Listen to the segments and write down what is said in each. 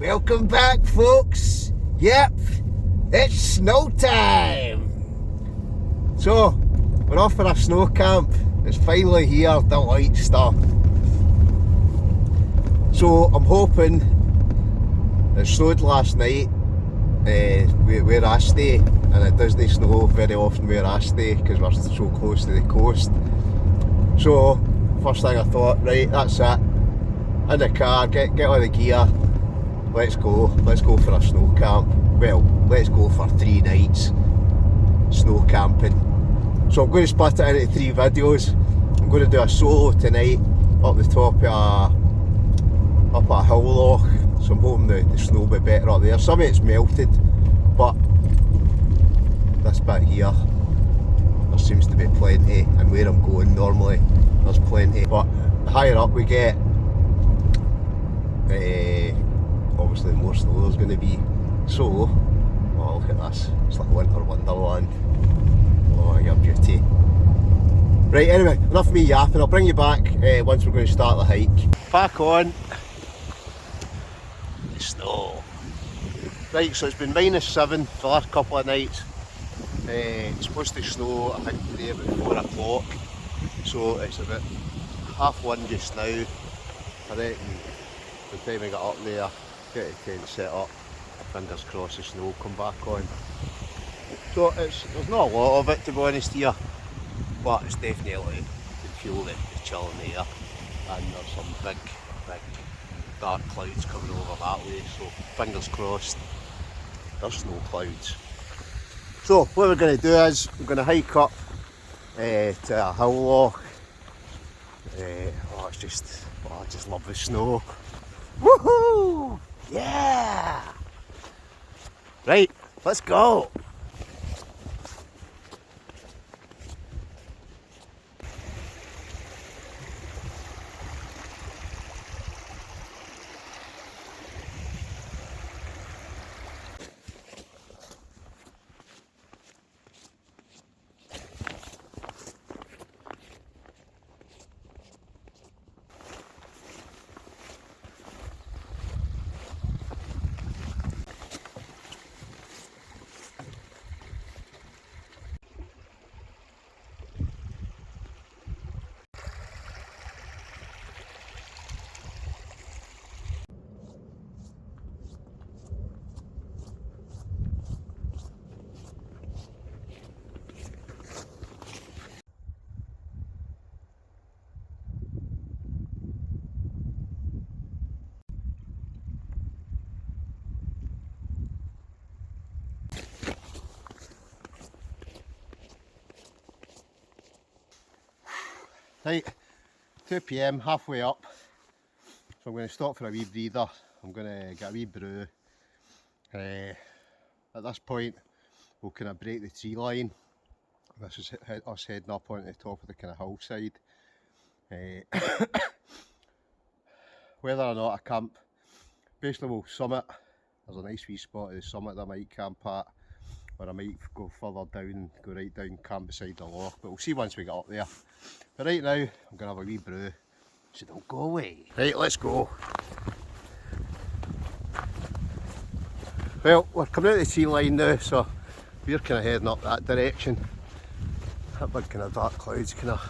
Welcome back, folks. Yep, it's snow time. So, we're off for a snow camp. It's finally here, the light stuff. So, I'm hoping it snowed last night where I stay, and it doesn't snow very often where I stay because we're so close to the coast. So, first thing I thought, right, that's it. In the car, get all the gear. Let's go for a snow camp. Well, let's go for 3 nights snow camping. So I'm going to split it into 3 videos. I'm going to do a solo tonight up the top of a hill loch. So I'm hoping the snow will be better up there. Some of it's melted, but this bit here, there seems to be plenty, and where I'm going normally there's plenty. But the higher up we get, obviously the more snow there's going to be. So, oh, look at this, it's like winter wonderland. Oh, your beauty. Right, anyway, enough of me yapping. I'll bring you back once we're going to start the hike. Back on the snow. Right, so it's been -7 for the last couple of nights. It's supposed to snow, I think, today about 4 o'clock. So it's about 1:30 just now. I reckon by the time I get up there, get the tent set up, fingers crossed the snow will come back on. So there's not a lot of it, to be honest here, but it's definitely, you can feel the chill in the air, and there's some big dark clouds coming over that way, so fingers crossed there's snow clouds. So what we're going to do is we're going to hike up to a hill loch. I just love the snow. Woohoo! Yeah! Right, let's go! Right, 2 PM, halfway up, so I'm going to stop for a wee breather. I'm going to get a wee brew. At this point we'll kind of break the tree line. This is us heading up onto the top of the kind of hillside. Whether or not I camp, basically we'll summit. There's a nice wee spot at the summit that I might camp at, or I might go further down, go right down, camp beside the loch, but we'll see once we get up there. But right now, I'm going to have a wee brew, so don't go away. Right, let's go. Well, we're coming out of the tree line now, so we're kind of heading up that direction. That big kind of dark clouds kind of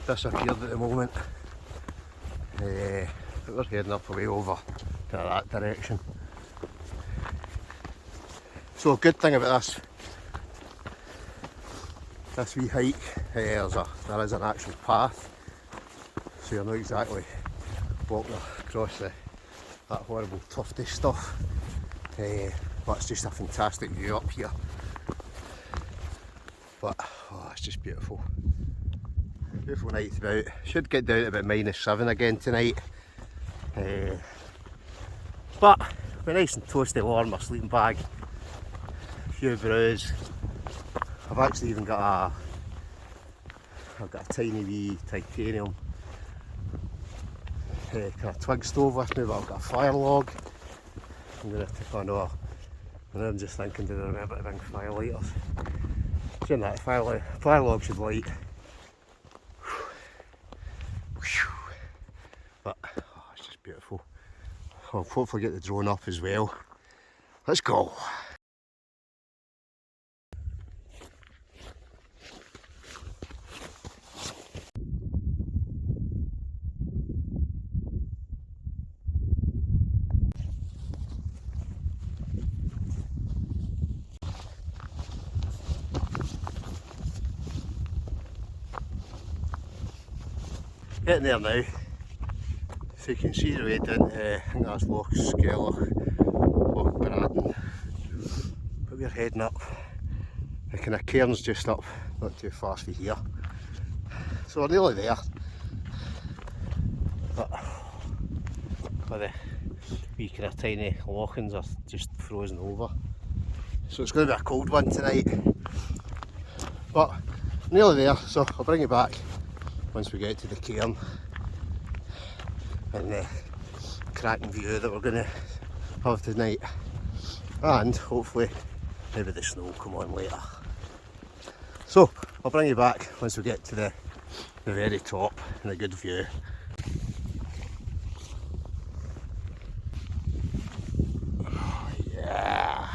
disappeared at the moment. But we're heading up away over kind of that direction. So a good thing about this wee hike, there is an actual path, so you're not exactly walking across that horrible tufty stuff, but it's just a fantastic view up here. But oh, it's just beautiful. Beautiful night about. Should get down to about -7 again tonight, but we're nice and toasty warm. My sleeping bag, a few brews. I've actually even got a tiny wee titanium kind of twig stove with me, but I've got a fire log. I'm going to take on and I'm just thinking, do I remember to bring fire lighters? Saying that, fire log should light. But oh, it's just beautiful. Oh, hopefully get the drone up as well. Let's go. Getting there now, so you can see the way down to, I think that's Loch, Loch Braden, but we're heading up. The kind of cairn's just up, not too far from here, so we're nearly there. But the wee kind of tiny lochings are just frozen over, so it's going to be a cold one tonight, but nearly there, so I'll bring you back once we get to the cairn and the cracking view that we're going to have tonight, and hopefully maybe the snow will come on later. So I'll bring you back once we get to the very top and a good view. Oh, yeah,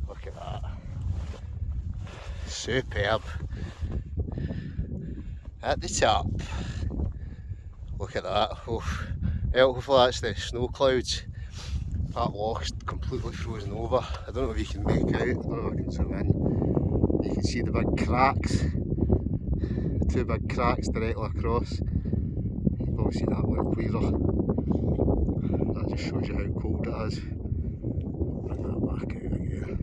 look at that, superb. At the top, look at that. Oh, well, hopefully that's the snow clouds. That loch's completely frozen over. I don't know if you can make out, I don't know if I can zoom in. You can see the big cracks, the two big cracks directly across. You can probably see that one clearer. That just shows you how cold it is. Bring that back out again.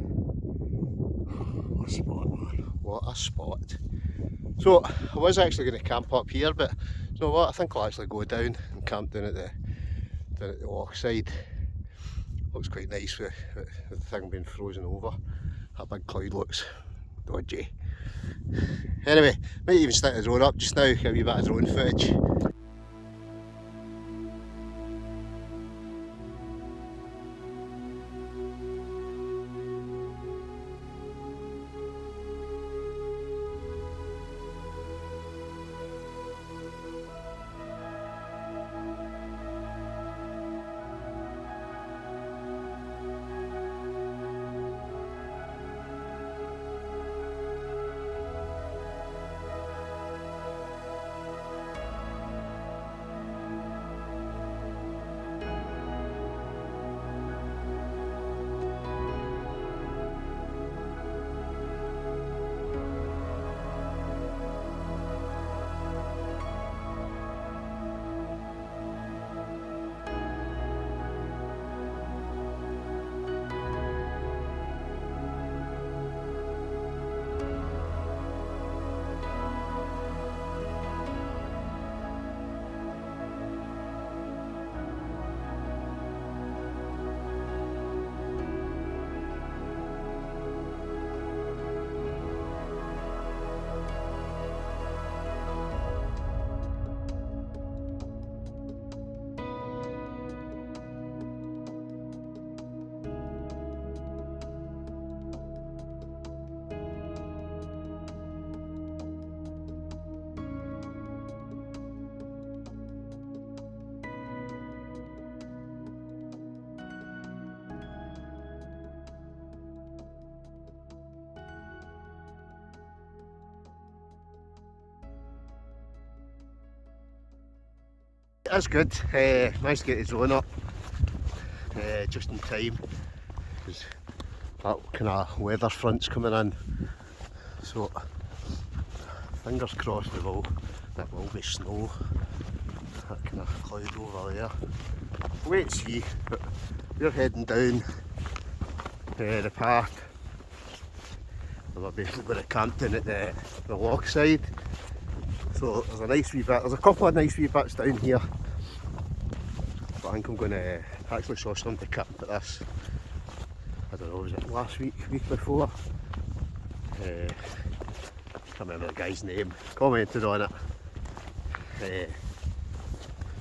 What a spot, man, what a spot. So I was actually going to camp up here, but you know what, I think I'll actually go down and camp down at the loch side. Looks quite nice with the thing being frozen over. That big cloud looks dodgy. Anyway, might even stick the drone up just now, get a wee bit of drone footage. That's good, managed to get the drone up just in time, because that kind of weather front's coming in, so fingers crossed there will be snow, that kind of cloud over there. We'll wait and see, but we're heading down the path. We're basically going to camp down at the loch side. So there's a nice wee bit, there's a couple of nice wee bits down here. But I think I'm going to, actually saw somebody camp at this, I don't know, was it last week, week before? Can't remember the guy's name, commented on it.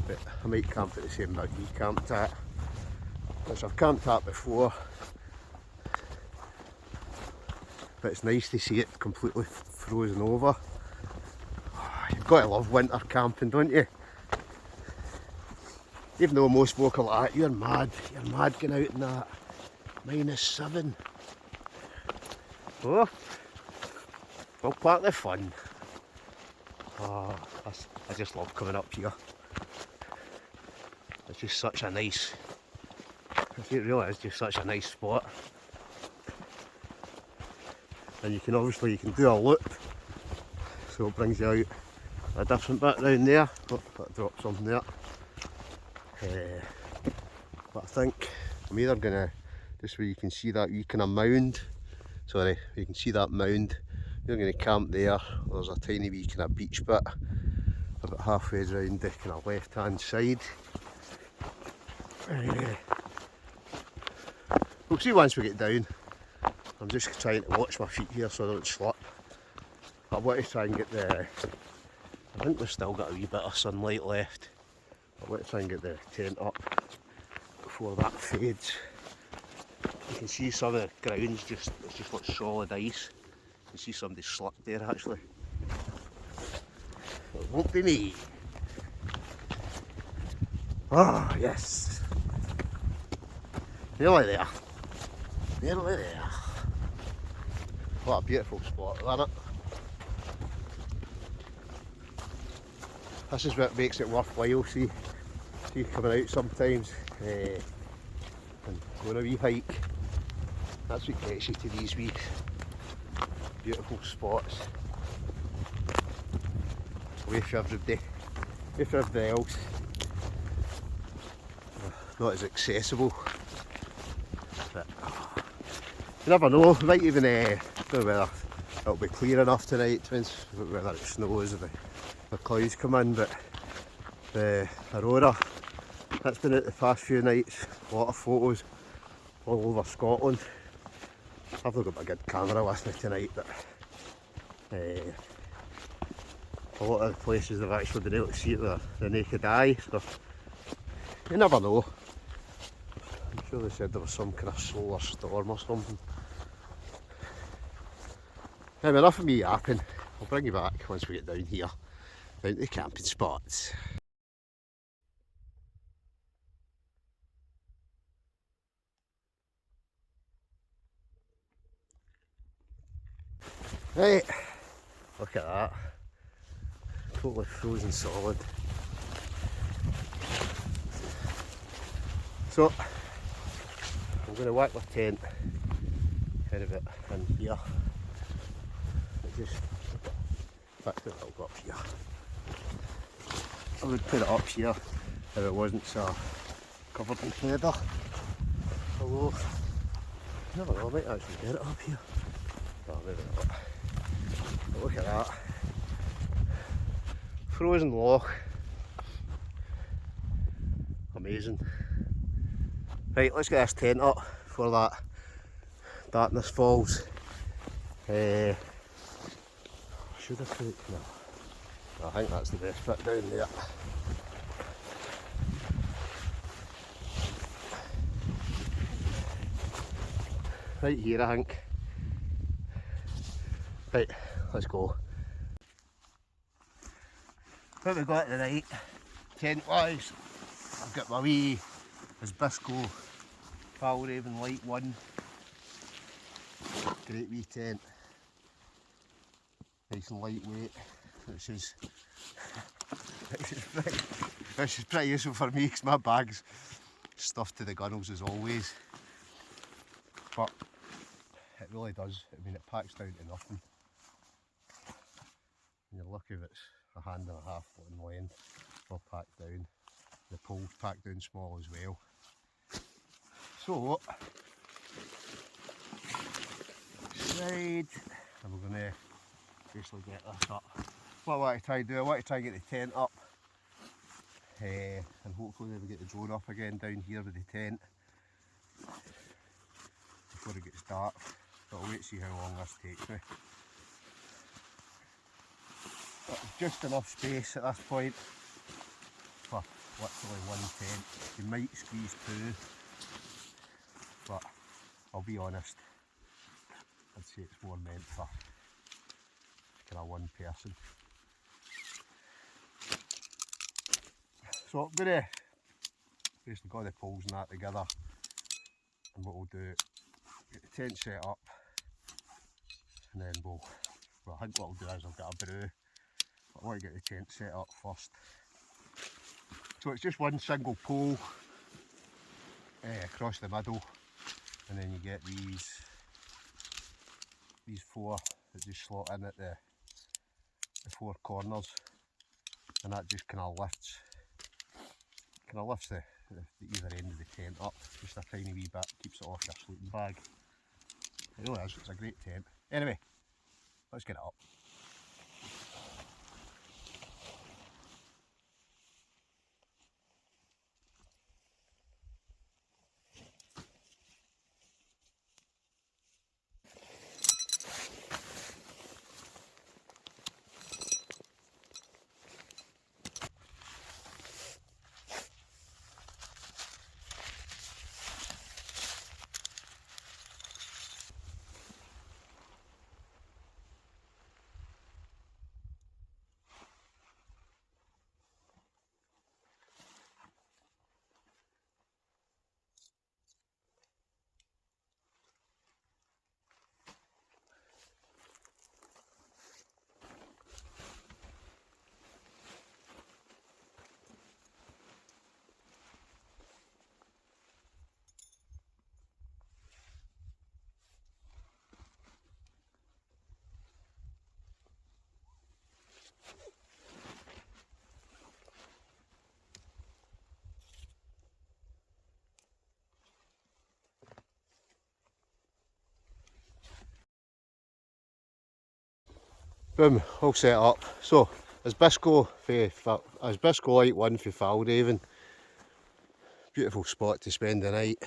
But I might camp at the same bit he camped at, which I've camped at before. But it's nice to see it completely frozen over. You've got to love winter camping, don't you? Even though most folk are like, you're mad going out in that. -7. Oh, well, part of the fun. Oh, I just love coming up here. It's just such a nice, it really is just such a nice spot. And you can obviously, you can do a loop, so it brings you out a different bit down there. Oh, that dropped something there. But I think I'm either gonna, just where you can see that wee kind of mound, sorry, you can see that mound, we're gonna camp there. There's a tiny wee kind of beach bit about halfway around the kind of left hand side. We'll see once we get down. I'm just trying to watch my feet here so I don't slip. I want to try and get the, I think we've still got a wee bit of sunlight left. I want to try and get the tent up before that fades. You can see some of the ground's just, it's just like solid ice. You can see somebody slipped there actually. It won't be me. Ah, yes. Nearly there. Nearly there. What a beautiful spot, isn't it? This is what makes it worthwhile, see coming out sometimes and going a wee hike. That's what gets you to these wee beautiful spots. Away from everybody else. Not as accessible. But you never know, might even don't know whether it'll be clear enough tonight, whether it snows or the clouds come in, but the aurora that's been out the past few nights, a lot of photos all over Scotland. I've not got my good camera with me tonight, but a lot of the places have actually been able to see it with the naked eye, so you never know. I'm sure they said there was some kind of solar storm or something. Anyway, enough of me yapping. I'll bring you back once we get down here, down to the camping spots. Right, look at that. Totally frozen solid. So, I'm going to whack my tent kind of it in here. I just fixed it up here. I would put it up here if it wasn't so covered in heather. Although, I never know, I might actually get it up here. Oh, maybe not. But look at that. Frozen loch. Amazing. Right, let's get this tent up before that darkness falls. Should I put it? No. I think that's the best bit down there. Right here, I think. Right, let's go. What we got tonight, tent wise, I've got my wee Bisco Raven Light 1. Great wee tent. Nice and lightweight, which is pretty useful for me because my bag's stuffed to the gunnels as always. But it really does, I mean it packs down to nothing. And you're lucky if it's a hand and a half in length, all packed down. The pole's packed down small as well. So, side, and we're going to basically get this up. What I want to try and do, I want to try and get the tent up and hopefully we get the drone up again down here with the tent before it gets dark. But I'll wait to see how long this takes me. But just enough space at this point for literally one tent. You might squeeze two, but I'll be honest, I'd say it's more meant for kind of one person. So I'm going to basically got the poles and that together, and what we'll do, get the tent set up, and then well I think what I'll do is I'll get a brew, but I want to get the tent set up first. So it's just one single pole across the middle, and then you get these four that just slot in at the four corners, and that just kind of lifts the either end of the tent up just a tiny wee bit, keeps it off your sleeping bag. It really is, it's a great tent. Anyway, let's get it up. Boom, all set up. So, as Bisco Light 1 for Faldaven. Beautiful spot to spend the night.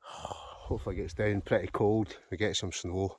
Hopefully it gets down pretty cold, we get some snow.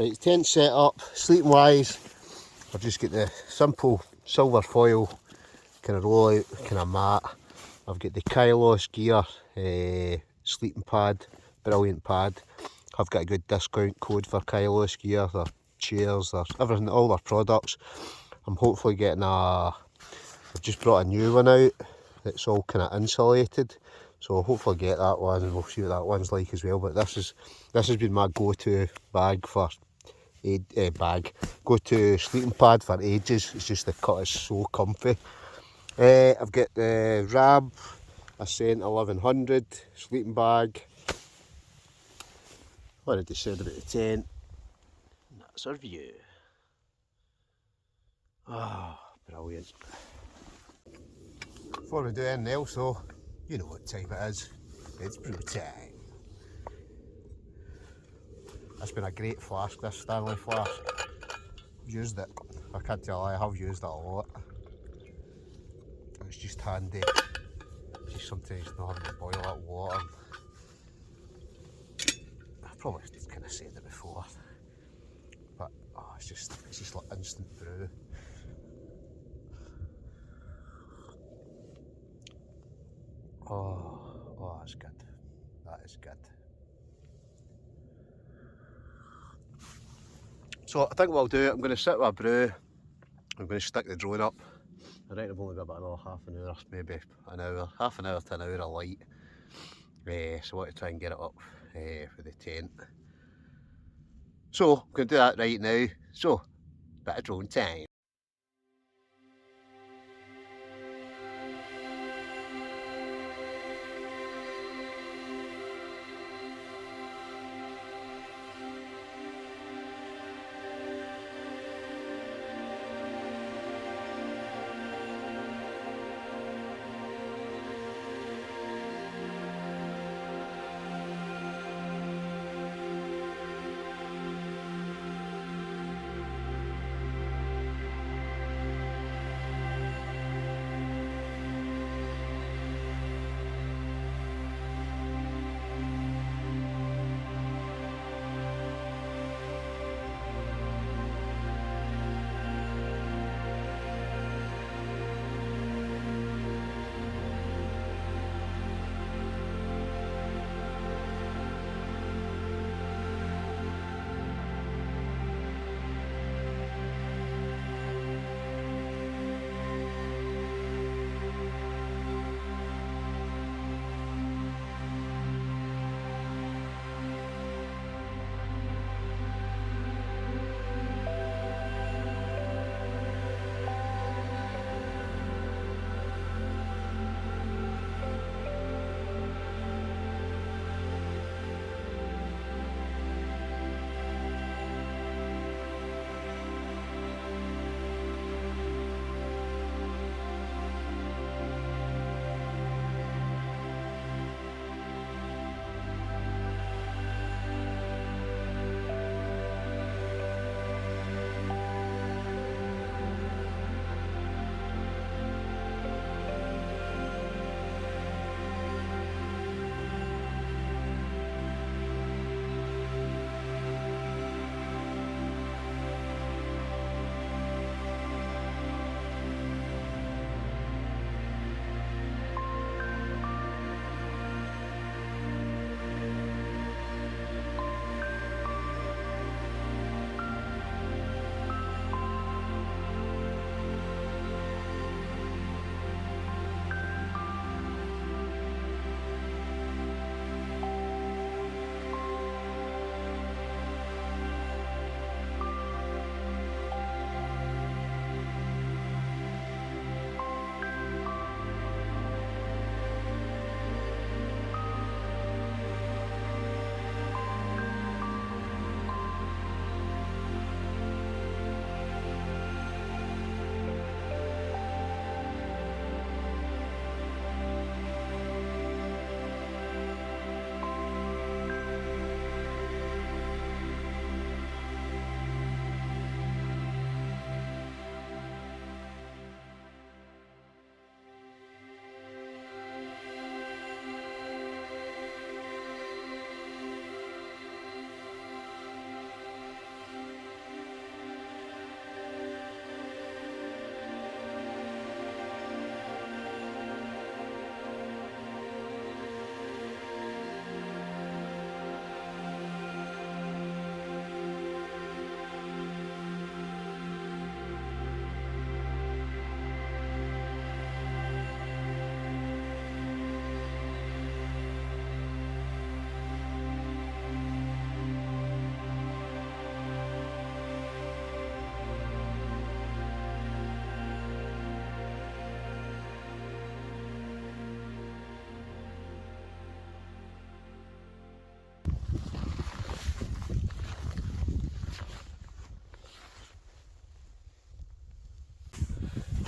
Right, tent set up, sleeping wise, I've just got the simple silver foil kind of roll out kind of mat. I've got the Kylos gear sleeping pad, brilliant pad. I've got a good discount code for Kylos gear, their chairs, their everything, all their products. I'm hopefully getting I've just brought a new one out that's all kind of insulated, so I'll hopefully get that one and we'll see what that one's like as well. But this has been my go-to bag for go-to sleeping pad for ages. It's just the cut is so comfy. I've got the Rab Ascent 1100 sleeping bag. What did they say about the tent? That's our view. Oh, brilliant. Before we do anything else though, you know what time it is. It's brew time. That's been a great flask, this Stanley flask. Used it, I can't tell I have used it a lot. It's just handy. Just sometimes not having to boil up water. I've probably kind of said it before, but oh, it's just like instant brew. Oh, that's good. That is good. So I think what I'll do, I'm going to sit with a brew. I'm going to stick the drone up. I reckon I've only got about another half an hour, maybe an hour, half an hour to an hour of light. So I want to try and get it up for the tent. So I'm going to do that right now. So, bit of drone time.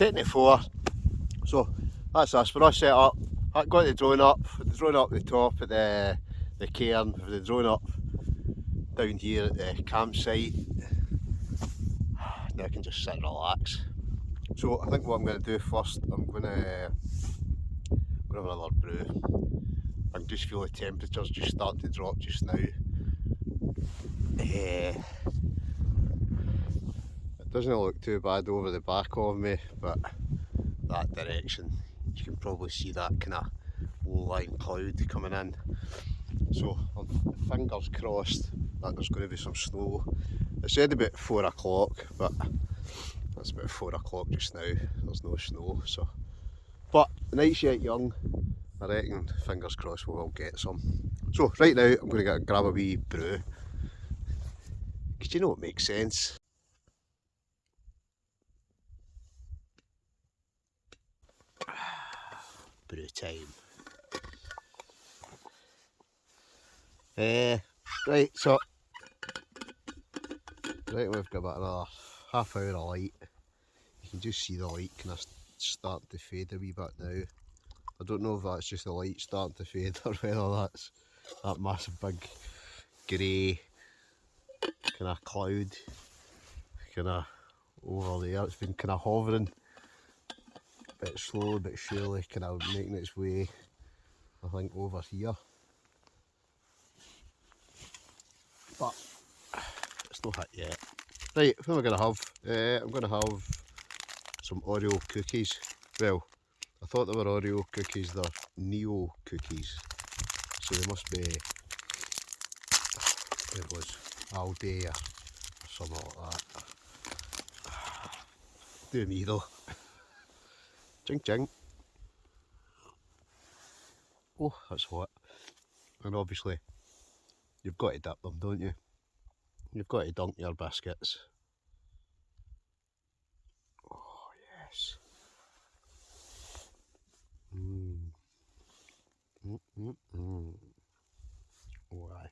taking it 4. So that's us. For us set up, I got the drone up the top of the cairn, with the drone up down here at the campsite. Now I can just sit and relax. So I think what I'm going to do first, I'm going to have another brew. I can just feel the temperatures just starting to drop just now. It doesn't look too bad over the back of me, but that direction, you can probably see that kind of low-lying cloud coming in. So fingers crossed that there's going to be some snow. It said about 4 o'clock, but it's about 4 o'clock just now. There's no snow, so. But the night's yet young. I reckon, fingers crossed, we will get some. So right now I'm going to grab a wee brew, because you know it makes sense. Brew time. Right, so we've got about another half hour of light. You can just see the light kind of starting to fade a wee bit now. I don't know if that's just the light starting to fade or whether that's that massive big grey kind of cloud kind of over there. It's been kind of hovering, a bit slowly but surely, kind of making its way, I think, over here. But it's not hit yet. Right, what am I going to have? I'm going to have some Oreo cookies. Well, I thought they were Oreo cookies, they're Neo cookies. So they must be, it was Aldi or something like that. Do me though. Ching ching. Oh, that's hot. And obviously, you've got to dip them, don't you? You've got to dunk your biscuits. Oh, yes. Oh, aye.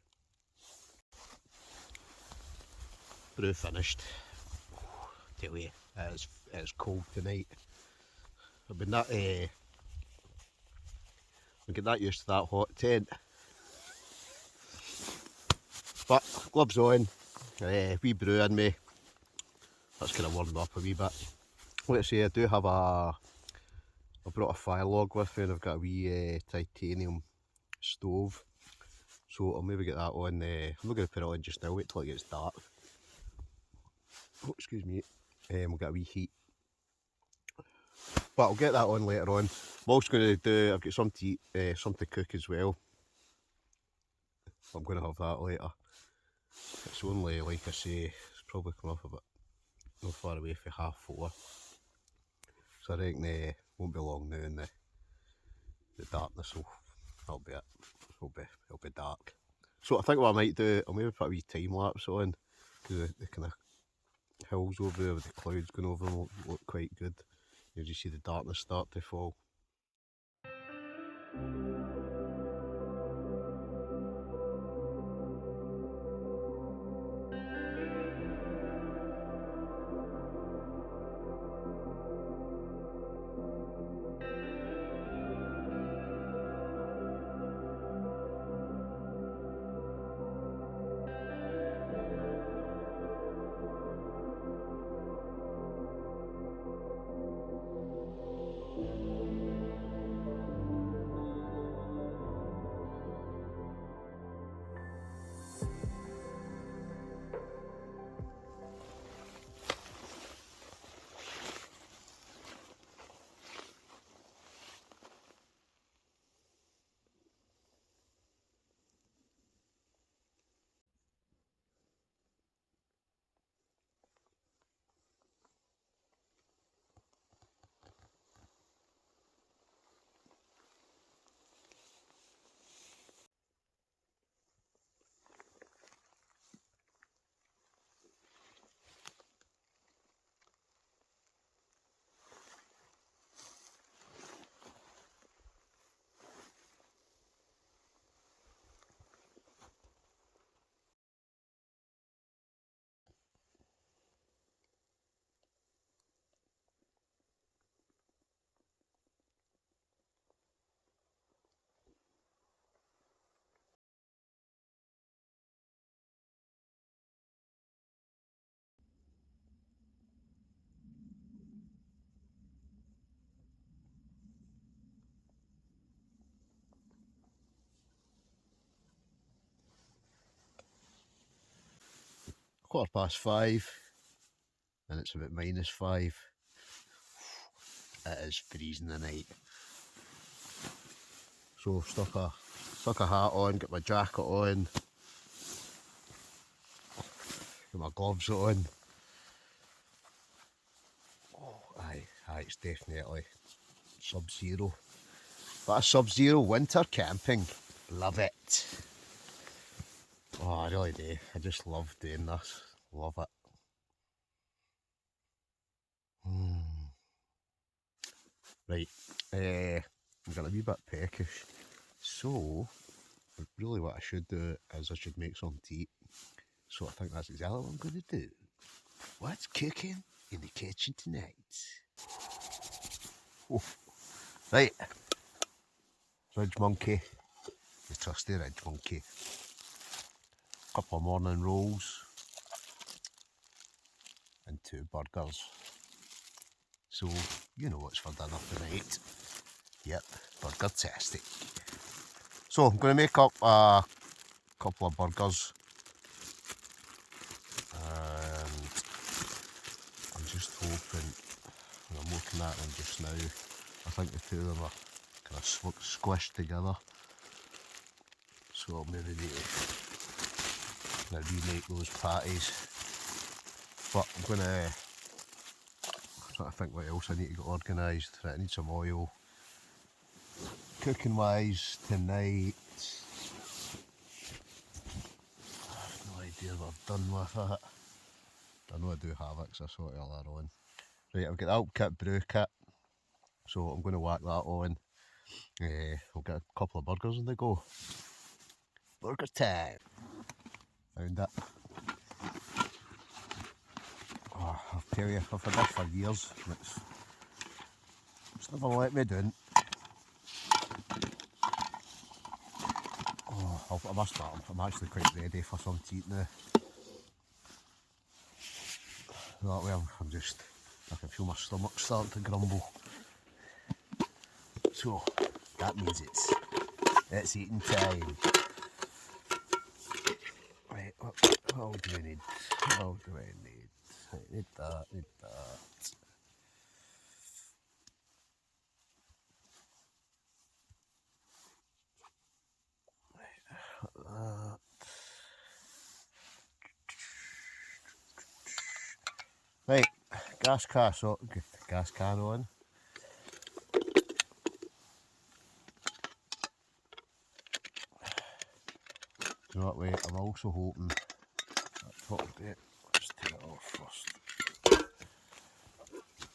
Brew finished. Tell you, it's cold tonight. I've been that, I get that used to that hot tent. But gloves on, wee brew in me. That's kind of warmed up a wee bit. Let's say I do have I brought a fire log with me, and I've got a wee titanium stove. So I'll maybe get that on. I'm not going to put it on just now, wait till it gets dark. Oh, excuse me. We'll get a wee heat. But I'll get that on later on. I'm also going to do, I've got some to eat, some to cook as well. I'm going to have that later. It's only, like I say, it's probably come off a bit not far away for 4:30. So I reckon won't be long now, and the darkness that'll be it. It'll be dark. So I think what I might do, I'll maybe put a wee time lapse on, because the kind of hills over there with the clouds going over them look quite good. You just see the darkness start to fall. 5:15 and it's about -5. It is freezing tonight. So I've stuck a hat on, got my jacket on, got my gloves on. Oh, aye, it's definitely sub-zero. But a sub-zero winter camping. Love it. Oh, I really do. I just love doing this. Love it. Right, I'm getting a wee bit peckish. So, really what I should do is I should make some tea. So I think that's exactly what I'm going to do. What's cooking in the kitchen tonight? Oh, right, Ridge Monkey, the trusty Ridge Monkey. Couple of morning rolls and 2 burgers. So, you know what's for dinner tonight. Yep, burger-tastic. So, I'm going to make up a couple of burgers. And I'm just hoping, when I'm looking at them just now, I think the two of them are kind of squished together. So I'll maybe need to remake those patties. But I'm going to try to think what else I need to get organised. Right, I need some oil. Cooking wise tonight, I have no idea what I've done with it. I know I do have it because I saw it earlier on. Right, I've got the Alp Kit Brew Kit, so I'm going to whack that on. I'll get a couple of burgers on the go. Burger time! Found it. Oh, I'll tell you, I've had this for years and it's never let me down. Oh, I must admit, I'm actually quite ready for some tea now. That way I'm just, I can feel my stomach starting to grumble. So, that means it's eating time. Right, what do I need? What do I need? I need that, need that. That. Right, gas can on. So that way, I'm also hoping let's take it off first.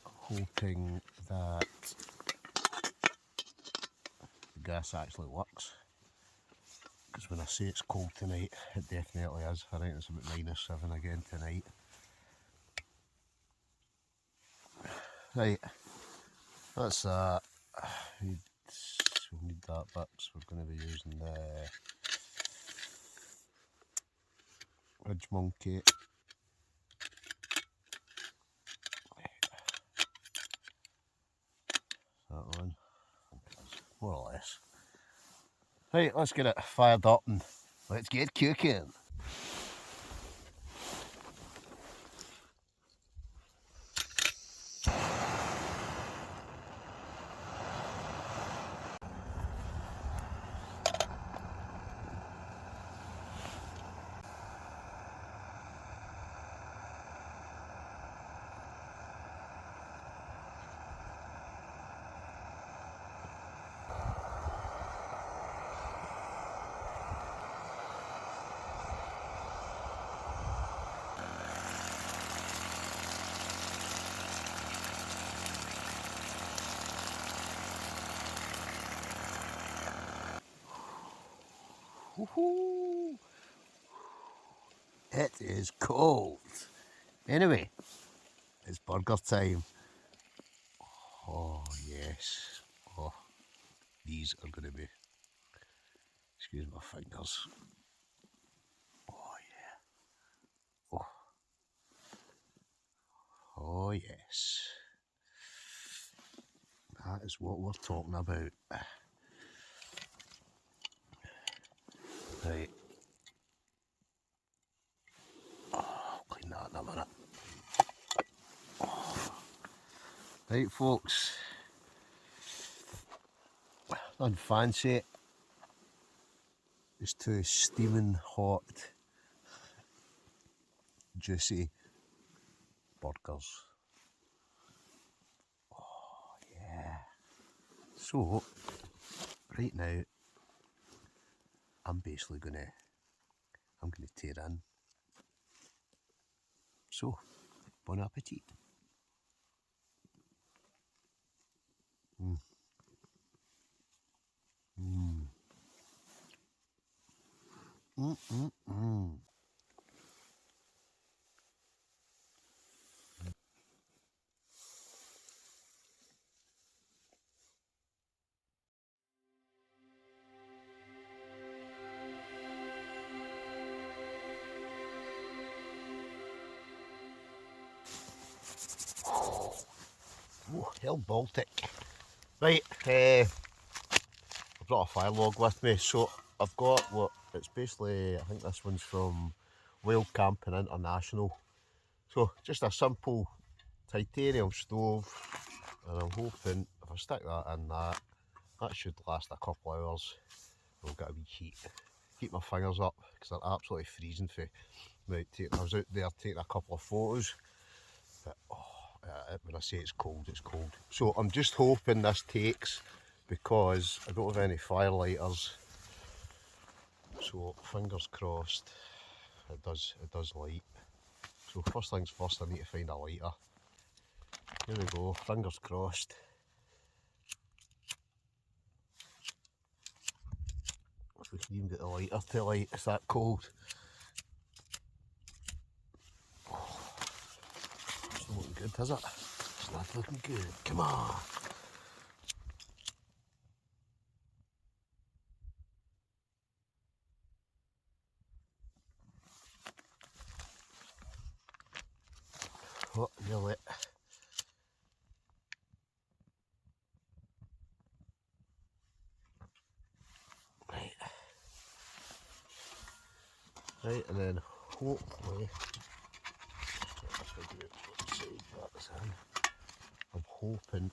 Hoping that the gas actually works. Because when I say it's cold tonight, it definitely is. I think it's about -7 again tonight. Right, that's that. We'll need that bit, so we're going to be using the Ridge Monkey. That one, more or less. Right, let's get it fired up and let's get cooking. Woohoo! It is cold. Anyway, it's burger time. Oh yes. Oh, these are going to be, excuse my fingers. Oh yeah. Oh. Oh yes. That is what we're talking about. Right. Oh, Right folks, nothing fancy, just two steaming hot, juicy burgers. Oh yeah. So, right now, I'm basically gonna tear in. So, bon appetit. Mm. Mm. Mm, mm, mm. Oh, hell Baltic. Right, I brought a fire log with me, so I've got what, it's basically, I think this one's from Wild Camping International. So, just a simple titanium stove, and I'm hoping if I stick that in that should last a couple of hours. I'll get a wee heat my fingers up because they're absolutely freezing for I was out there taking a couple of photos, but when I say it's cold, it's cold. So I'm just hoping this takes, because I don't have any firelighters, so fingers crossed it does light. So first things first, I need to find a lighter. Here we go, fingers crossed. If we can even get the lighter to light, it's that cold. It's not looking good, is it? It's not looking good. Come on. Oh, you're lit. Right. Right, and then hopefully, I'm hoping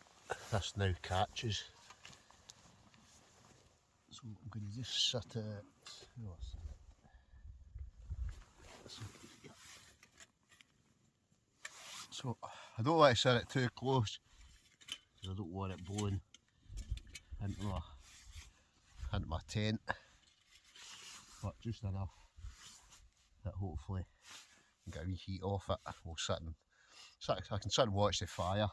this now catches. So I'm going to just set it. So I don't want to set it too close because I don't want it blowing into my tent, but just enough that hopefully I can get a wee heat off it. We'll I can sit and watch the fire.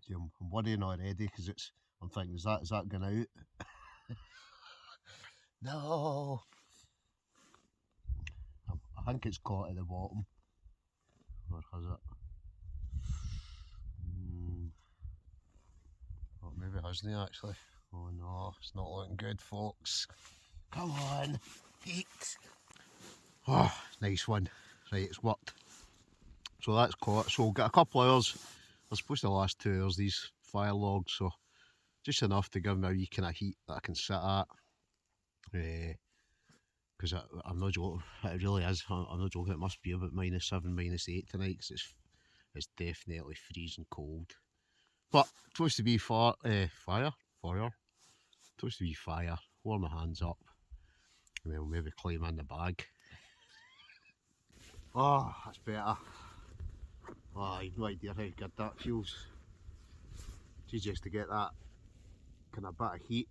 See, I'm worrying already because I'm thinking, is that going out? No. I think it's caught at the bottom. Or has it? Oh, maybe it hasn't actually. Oh no, it's not looking good, folks. Come on, heat. Oh, nice one. Right, it's worked. So that's caught. So we'll get a couple of hours. They're supposed to last 2 hours, these fire logs, so just enough to give me a wee kind of heat that I can sit at. Because I'm not joking, it really is. I'm not joking, it must be about -7, -8 tonight, because it's definitely freezing cold. But supposed to be fire. Supposed to be fire. Warm my hands up, and then we'll maybe climb in the bag. Oh, that's better. Oh, I have no idea how good that feels. Just to get that kind of bit of heat.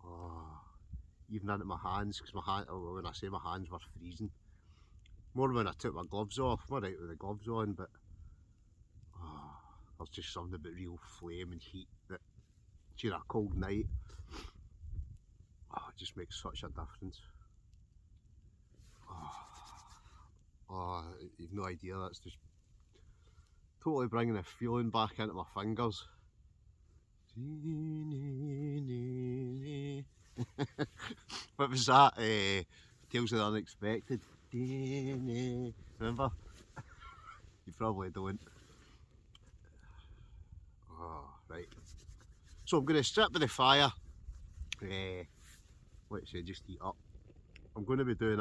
Oh, even into my hands, because when I say my hands were freezing. More when I took my gloves off. I'm alright with the gloves on, but there's just something about real flame and heat that during a cold night, it just makes such a difference. You've no idea, that's just totally bringing the feeling back into my fingers. What was that? Tales of the Unexpected. Remember? You probably don't. Oh, right. So I'm going to strip to the fire. Let's say just heat up. I'm going to be doing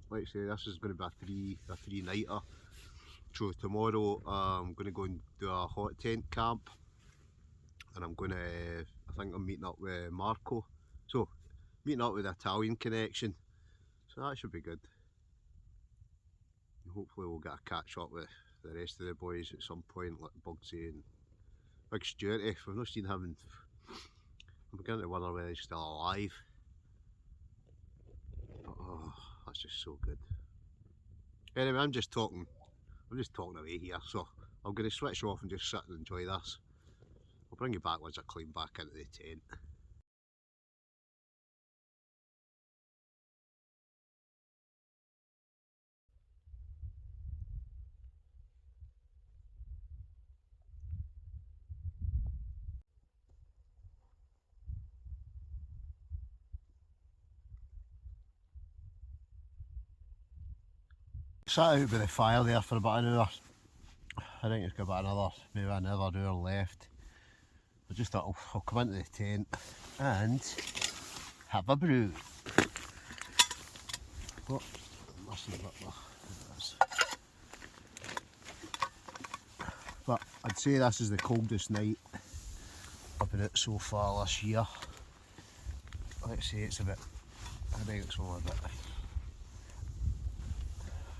let's say this is going to be a three nighter. So tomorrow I'm going to go and do a hot tent camp, and I'm going to, I think I'm meeting up with Marco, so meeting up with the Italian connection, so that should be good. And hopefully we'll get a catch up with the rest of the boys at some point, like Bugsy and Big Stuarty. We've not seen him, I'm beginning to wonder whether he's still alive. But, oh, that's just so good. Anyway, I'm just talking away here, so I'm going to switch off and just sit and enjoy this. I'll bring you back once I climb back into the tent. Sat out by the fire there for about an hour. I think it's got about maybe another hour left. I just thought I'll come into the tent and have a brew. But I'd say this is the coldest night I've been out so far this year. Let's say it's a bit, I think it's only a bit.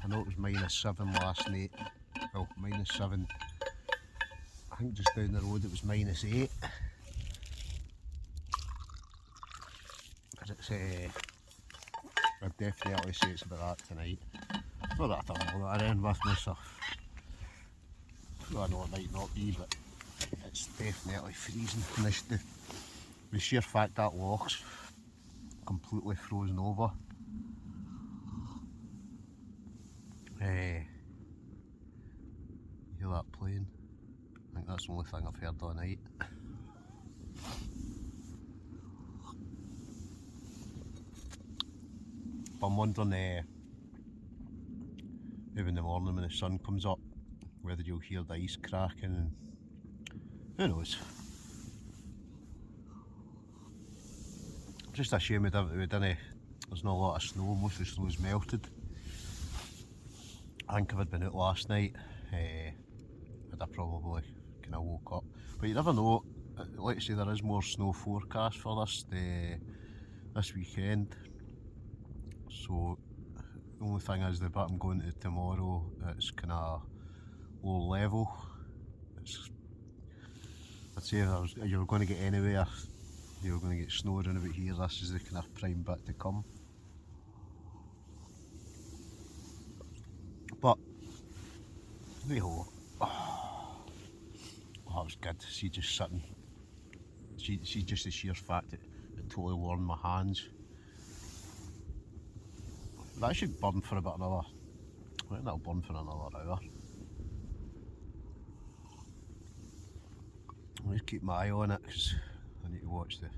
I know it was -7 last night. Well, -7. I think just down the road it was -8. But it's I'd definitely say it's about that tonight. Not that I don't know that I end with myself. Well, I know it might not be, but it's definitely freezing. And the sheer fact that loch's completely frozen over. You hear that playing? I think that's the only thing I've heard all night. But I'm wondering, maybe in the morning when the sun comes up, whether you'll hear the ice cracking, and who knows. Just a shame there's not a lot of snow, most of the snow's melted. I think if I'd been out last night, I'd have probably kind of woke up. But you never know, like I say, there is more snow forecast for this weekend. So the only thing is the bit I'm going to tomorrow, it's kind of low level. I'd say if you were going to get anywhere, you were going to get snow around about here, this is the kind of prime bit to come. But anyhow, that was good. See, just sitting. See, just the sheer fact that it totally warmed my hands. That should burn for about another. I think that'll burn for another hour. I'll just keep my eye on it because I need to watch the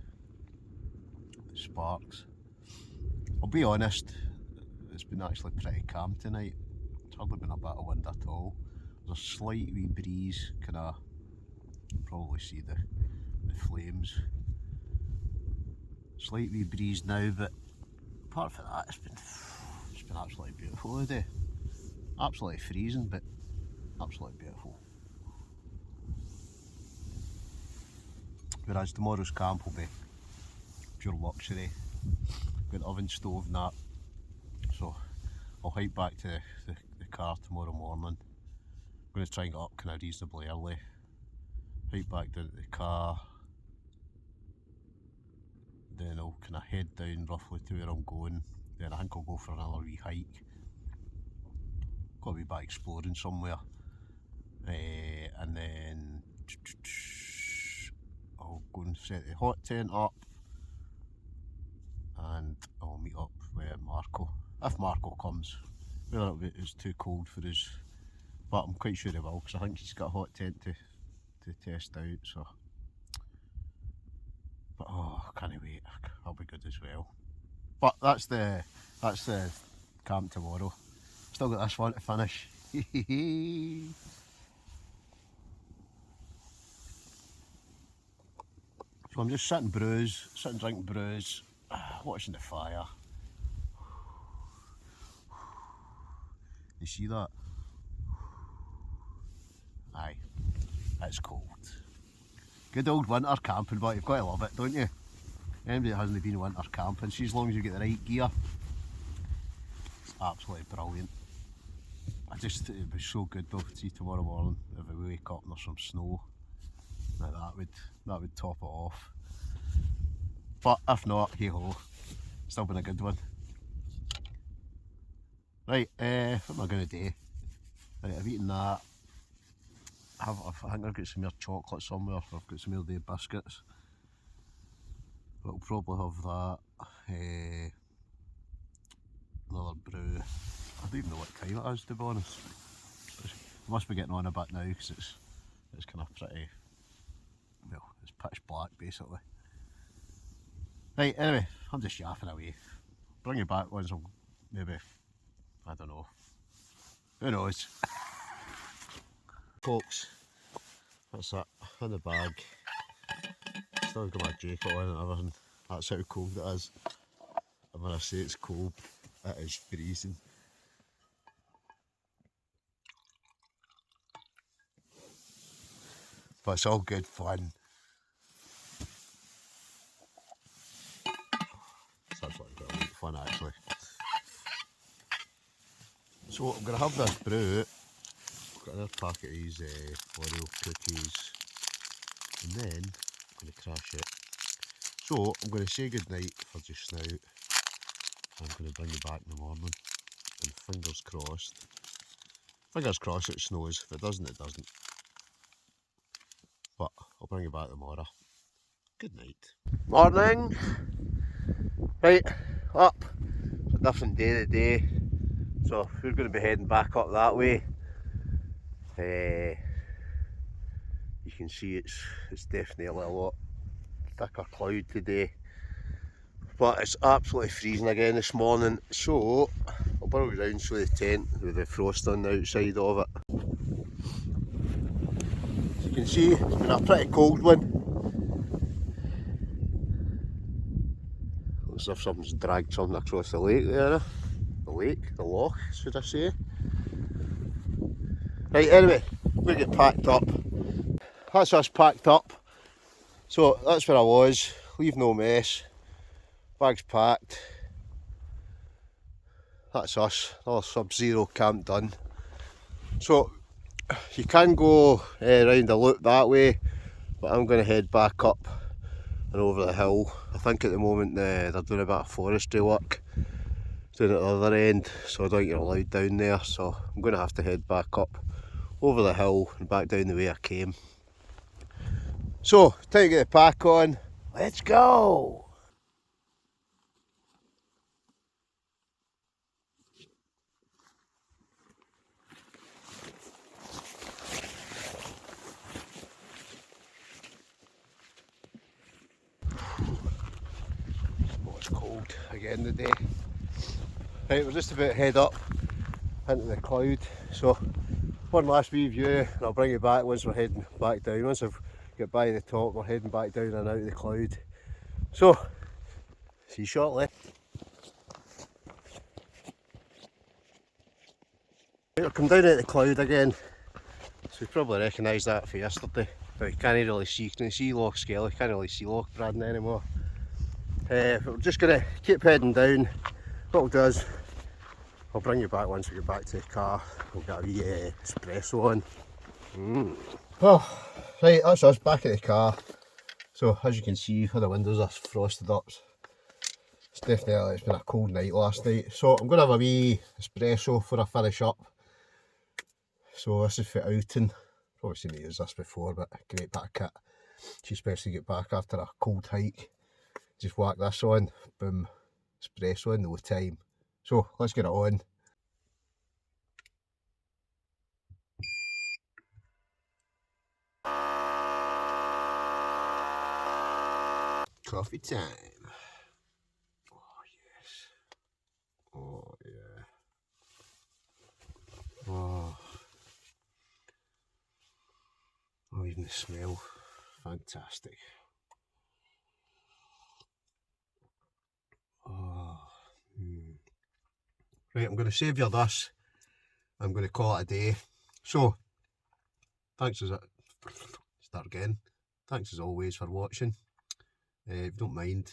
sparks. I'll be honest, it's been actually pretty calm tonight. It's hardly been a bit of wind at all. There's a slight wee breeze, you can probably see the flames. Slight wee breeze now, but apart from that, it's been absolutely beautiful today. Absolutely freezing, but absolutely beautiful. Whereas tomorrow's camp will be pure luxury. Got an oven stove and that. So I'll hike back to the car tomorrow morning. I'm going to try and get up kind of reasonably early. Hike back to the car. Then I'll kind of head down roughly to where I'm going. Then I think I'll go for another wee hike. Got to be back exploring somewhere. And then I'll go and set the hot tent up. And I'll meet up with Marco. If Marco comes. Whether it's too cold for us. But I'm quite sure he will, because I think he's got a hot tent to test out, so. But oh, I can't wait. That'll be good as well. But that's the camp tomorrow. Still got this one to finish. So I'm just sitting drinking brews, watching the fire. You see that? Aye, it's cold. Good old winter camping, but you've got to love it, don't you? Anybody that hasn't been winter camping, see, as long as you get the right gear, it's absolutely brilliant. It was so good though. See, tomorrow morning, if we wake up and there's some snow, now that would top it off. But if not, hey ho, still been a good one. Right, what am I going to do? Right, I've eaten that. I think I've got some more chocolate somewhere. I've got some more day biscuits. But I'll probably have that. Another brew. I don't even know what time it is, to be honest. I must be getting on a bit now because it's kind of pretty, well, it's pitch black basically. Right, anyway, I'm just yapping away. Bring you back once I'm maybe, I don't know. Who knows? Folks, that's it, in the bag. Still got my jacket on and everything. That's how cold it is. And when I say it's cold, it is freezing. But it's all good fun. It's actually quite a lot of fun actually. So I'm going to have this brew. I've got another packet of these Oreo cookies. And then I'm going to crash it. So I'm going to say goodnight for just now. I'm going to bring you back in the morning. And fingers crossed. Fingers crossed it snows. If it doesn't, it doesn't. But I'll bring you back tomorrow. Good night. Morning. Right, up. It's a different day today. So we're going to be heading back up that way. You can see it's definitely a lot thicker cloud today. But it's absolutely freezing again this morning. So I'll burrow around to the tent with the frost on the outside of it. As you can see, it's been a pretty cold one. Looks as if something's dragged something across the lake there. The loch, should I say. Right, anyway, we get packed up. That's us packed up. So that's where I was, leave no mess. Bags packed. That's us, another Sub-Zero camp done. So you can go round the loop that way, but I'm going to head back up and over the hill. I think at the moment they're doing a bit of forestry work down at the other end, so I don't think you're allowed down there, so I'm going to have to head back up over the hill and back down the way I came. So, time to get the pack on. Let's go! Oh, it's cold again today. Right, we're just about to head up into the cloud. So, one last wee view and I'll bring you back once we're heading back down. Once I've got by the top, we're heading back down and out of the cloud. So, see you shortly. Right, I've come down out of the cloud again. So you probably recognise that for yesterday. But you can't really see, you can see Loch Skelly, you can't really see Loch Braden anymore. But we're just going to keep heading down. What we'll do is, I'll bring you back once we get back to the car. We'll get a wee espresso on. Well, right, that's us back at the car. So as you can see, the windows are frosted up. It's definitely, it's been a cold night last night. So I'm going to have a wee espresso before I finish up. So this is for outing. Probably seen me use this before, but great bit of kit. Especially get back after a cold hike. Just whack this on, boom, espresso in no time. So let's get it on. Coffee time. Oh yes. Oh yeah. Oh. Oh, even the smell. Fantastic. Oh. Right, I'm going to save you this. I'm going to call it a day. So, Thanks as Thanks as always for watching. If you don't mind,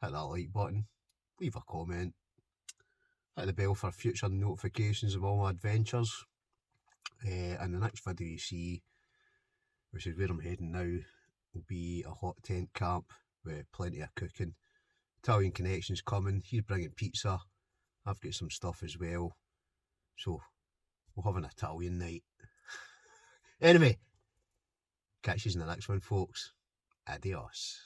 hit that like button, leave a comment, hit the bell for future notifications of all my adventures. And the next video you see, which is where I'm heading now, will be a hot tent camp with plenty of cooking. Italian connections coming, he's bringing pizza, I've got some stuff as well, so we'll have an Italian night. Anyway, catch you in the next one, folks. Adios.